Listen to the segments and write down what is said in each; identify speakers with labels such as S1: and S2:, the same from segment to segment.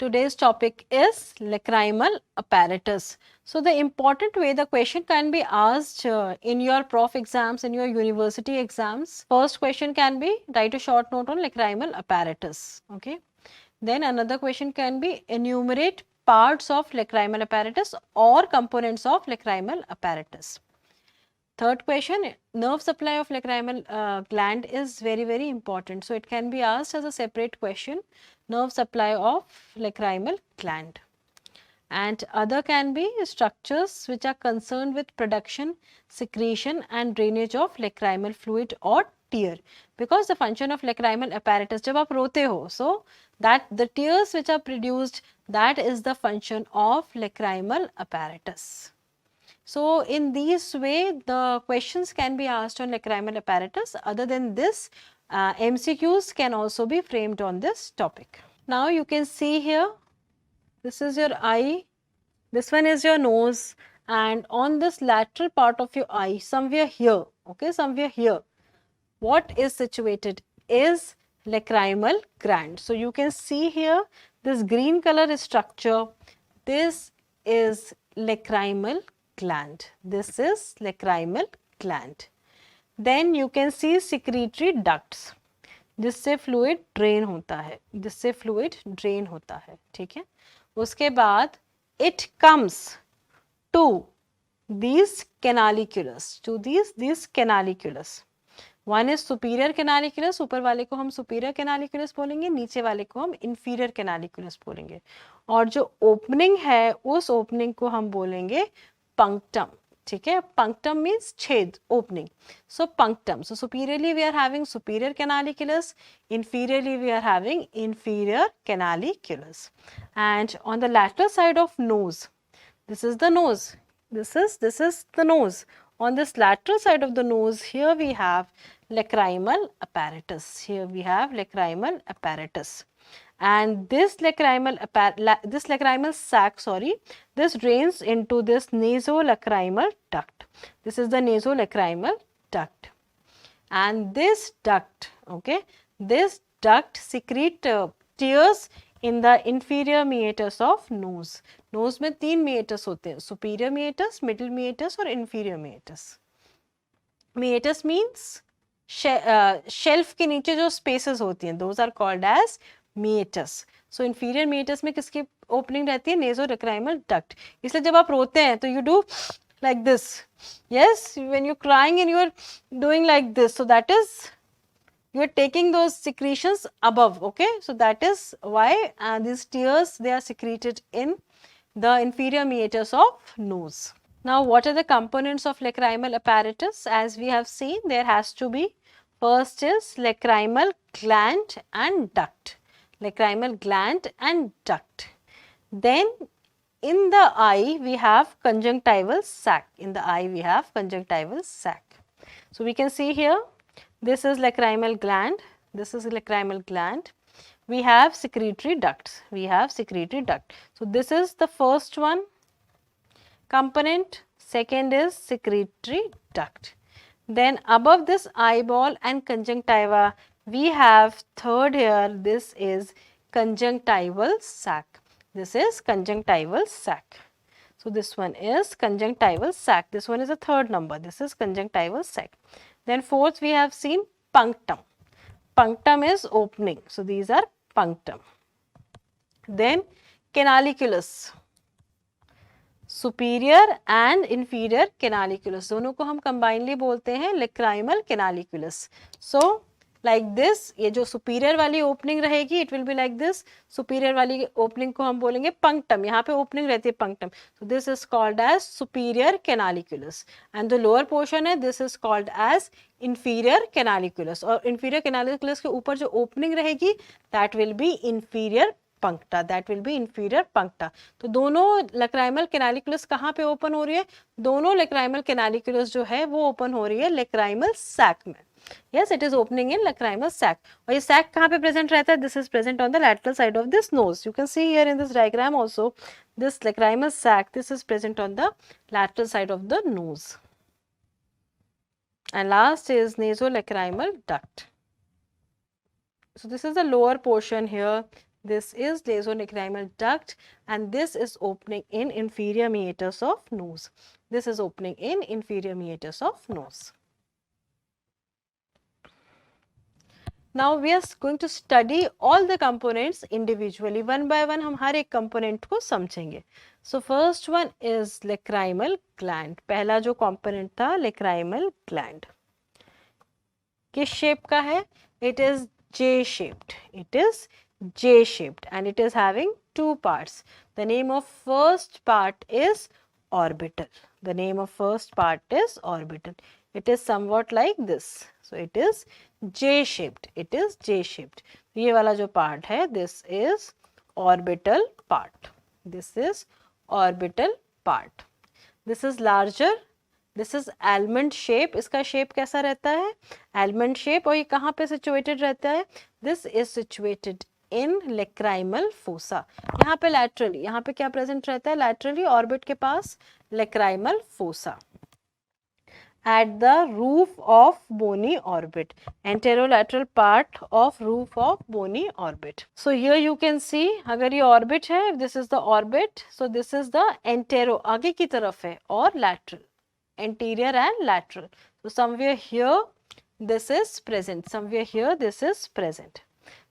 S1: Today's topic is lacrimal apparatus. So the important way the question can be asked in your prof exams, in your university exams. First question can be write a short note on lacrimal apparatus. Okay. Then another question can be enumerate parts of lacrimal apparatus or components of lacrimal apparatus. Third question, nerve supply of lacrimal gland is very important. So it can be asked as a separate question, nerve supply of lacrimal gland. And other can be structures which are concerned with production, secretion and drainage of lacrimal fluid or tear. Because the function of lacrimal apparatus, जब आप रोते हो, so that the tears which are produced, that is the function of lacrimal apparatus. So in this way, the questions can be asked on lacrimal apparatus. Other than this, MCQs can also be framed on this topic. Now you can see here, this is your eye, this one is your nose, and on this lateral part of your eye, somewhere here, okay, somewhere here, what is situated is lacrimal gland. So you can see here, this green color structure, this is lacrimal gland. This is lacrimal gland. Then you can see secretory ducts, जिससे fluid drain होता है, जिससे fluid drain होता है, ठीक है. उसके बाद it comes to these canaliculus, to these canaliculus. One is superior canaliculus, ऊपर वाले को हम superior canaliculus बोलेंगे, नीचे वाले को हम inferior canaliculus बोलेंगे. और जो opening है, उस opening को हम बोलेंगे punctum. ठीक है, punctum means छेद, opening. So punctum. So superiorly we are having superior canaliculus, inferiorly we are having inferior canaliculus. And on the lateral side of nose, this is the nose. This is the nose. On this lateral side of the nose, here we have lacrimal apparatus. Here we have lacrimal apparatus. And this lacrimal sac, this drains into this nasolacrimal duct. This is the nasolacrimal duct. And this duct, okay, this duct secrete tears in the inferior meatus of nose. Nose में 3 meatus होते हैं, superior meatus, middle meatus और inferior meatus. Meatus means shelf के नीचे जो spaces होती हैं, those are called as meatus. So inferior meatus में किसकी opening रहती है? Nasolacrimal duct. इसलिए जब आप रोते हैं तो you do like this. Yes, when you're crying and you're doing like this, so that is you are taking those secretions above, okay? So that is why these tears, they are secreted in the inferior meatus of nose. Now what are the components of lacrimal apparatus? As we have seen, there has to be, first is lacrimal gland and duct. Lacrimal gland and duct. Then in the eye we have conjunctival sac. In the eye we have conjunctival sac. So we can see here, this is lacrimal gland, this is lacrimal gland. We have secretory ducts, we have secretory duct. So this is the first one component, second is secretory duct. Then above this eyeball and conjunctiva, we have third here, this is conjunctival sac. This is conjunctival sac. So this one is conjunctival sac. This one is a third number. This is conjunctival sac. Then fourth we have seen punctum. Punctum is opening. So these are punctum. Then canaliculus. Superior and inferior canaliculus. दोनों को हम combinedly बोलते हैं lacrimal canaliculus. So like this, ये जो superior वाली opening रहेगी, it will be like this. Superior वाली opening को हम बोलेंगे punctum. यहाँ पे opening रहती है punctum. So this is called as superior canaliculus. And the lower portion है, this is called as inferior canaliculus. और inferior canaliculus के ऊपर जो opening रहेगी, that will be inferior puncta. That will be inferior puncta. तो दोनों lacrimal canaliculus कहाँ पे open हो रही है? दोनों lacrimal canaliculus जो है वो open हो रही है lacrimal sac में. Yes, it is opening in lacrimal sac. और ये sac कहाँ पे present रहता है? This is present on the lateral side of this nose. You can see here in this diagram also, this lacrimal sac, this is present on the lateral side of the nose. And last is nasolacrimal duct. So this is the lower portion here. This is nasolacrimal duct, and this is opening in inferior meatus of nose. This is opening in inferior meatus of nose. Now we are going to study all the components individually. One by one हम हर एक component को समझेंगे. So first one is lacrimal gland. पहला जो component था lacrimal gland. किस shape का है? It is J shaped. It is J shaped and it is having two parts. The name of first part is orbital. The name of first part is orbital. It is somewhat like this. So it is J shaped. It is J shaped. ये वाला जो part है, this is orbital part. This is orbital part. This is larger. This is almond shape. इसका shape कैसा रहता है? Almond shape. और ये कहाँ पे situated रहता है? This is situated in lacrimal fossa. यहाँ पे laterally. यहाँ पे क्या present रहता है? Laterally orbit के पास lacrimal fossa. At the roof of bony orbit, anterolateral part of roof of bony orbit. So here you can see, अगर ये orbit है, this is the orbit, so this is the antero, आगे की तरफ है, और lateral, anterior and lateral. So somewhere here this is present, somewhere here this is present.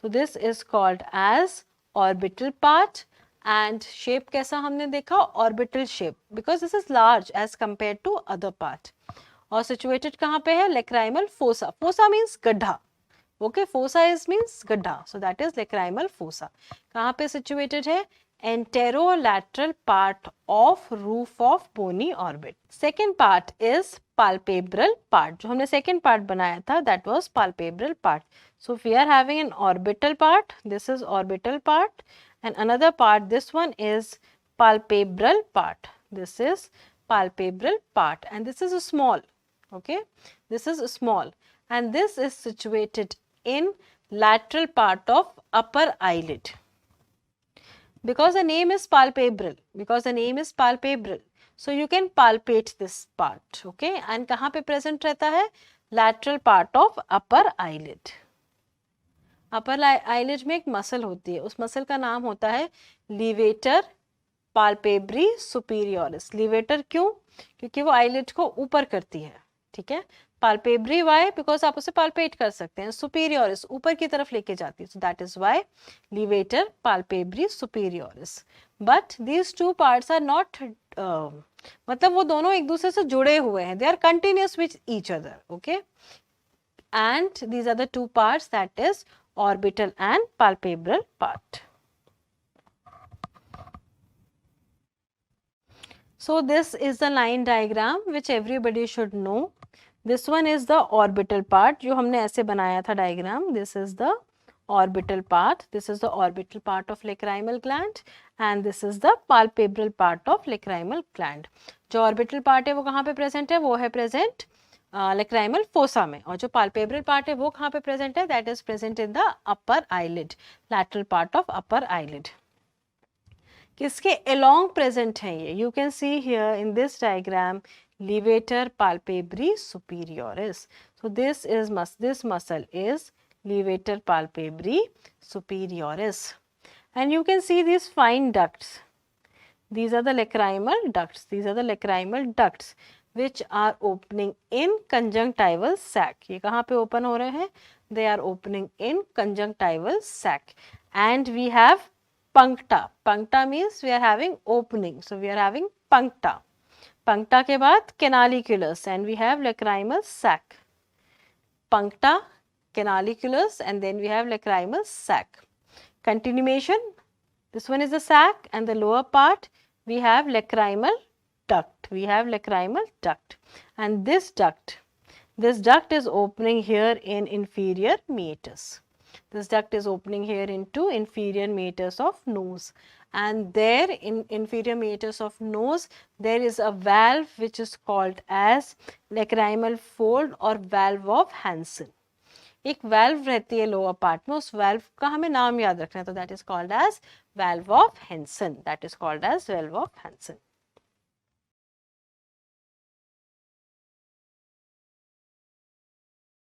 S1: So this is called as orbital part. And shape कैसा हमने देखा? Orbital shape, because this is large as compared to other part. और situated कहाँ पे है? Lacrimal fossa. Fossa means गड्ढा. Okay, fossa is means गड्ढा. So that is lacrimal fossa. कहाँ पे situated है? Anterolateral part of roof of bony orbit. Second part is palpebral part. जो हमने second part बनाया था, that was palpebral part. So if we are having an orbital part, this is orbital part, and another part, this one is palpebral part. This is palpebral part, and this is a small. Okay, this is small, and this is situated in lateral part of upper eyelid. Because the name is palpebral, so you can palpate this part. Okay, and कहाँ पे present रहता है? Lateral part of upper eyelid. Upper eyelid में एक muscle होती है, उस muscle का नाम होता है levator palpebri superioris. Levator क्यों? क्योंकि वो eyelid को ऊपर करती है. ठीक है, palpebri why? Because आप उसे palpate कर सकते हैं. Superioris ऊपर की तरफ लेके जाती है. So that is why levator palpebri superioris. But these two parts are not मतलब वो दोनों एक दूसरे से जुड़े हुए हैं. They are continuous with each other. Okay, and these are the two parts, that is orbital and palpebral part. So this is the line diagram which everybody should know. This one is the orbital part, जो हमने ऐसे बनाया था diagram. This is the orbital part. This is the orbital part of lacrimal gland, and this is the palpebral part of lacrimal gland. जो orbital part है वो कहाँ पे present है? वो है present lacrimal fossa में, और जो palpebral part है वो कहाँ पे present है? That is present in the upper eyelid, lateral part of upper eyelid. किसके along present है ये? You can see here in this diagram levator palpebri superioris. So this muscle is levator palpebri superioris, and you can see these fine ducts. These are the lacrimal ducts. These are the lacrimal ducts which are opening in conjunctival sac. ये कहाँ पे open हो रहे हैं? They are opening in conjunctival sac. And we have puncta. Puncta means we are having opening. So we are having puncta. Puncta के बाद canaliculus, and we have lacrimal sac. Puncta, canaliculus, and then we have lacrimal sac. Continuation. This one is the sac, and the lower part we have lacrimal duct. We have lacrimal duct, and this duct is opening here in inferior meatus. This duct is opening here into inferior meatus of nose, and there in inferior meatus of nose there is a valve which is called as lacrimal fold or valve of Hansen. एक valve रहती है lower part में, उस valve का हमें नाम याद रखना है, तो that is called as valve of Hansen. That is called as valve of Hansen.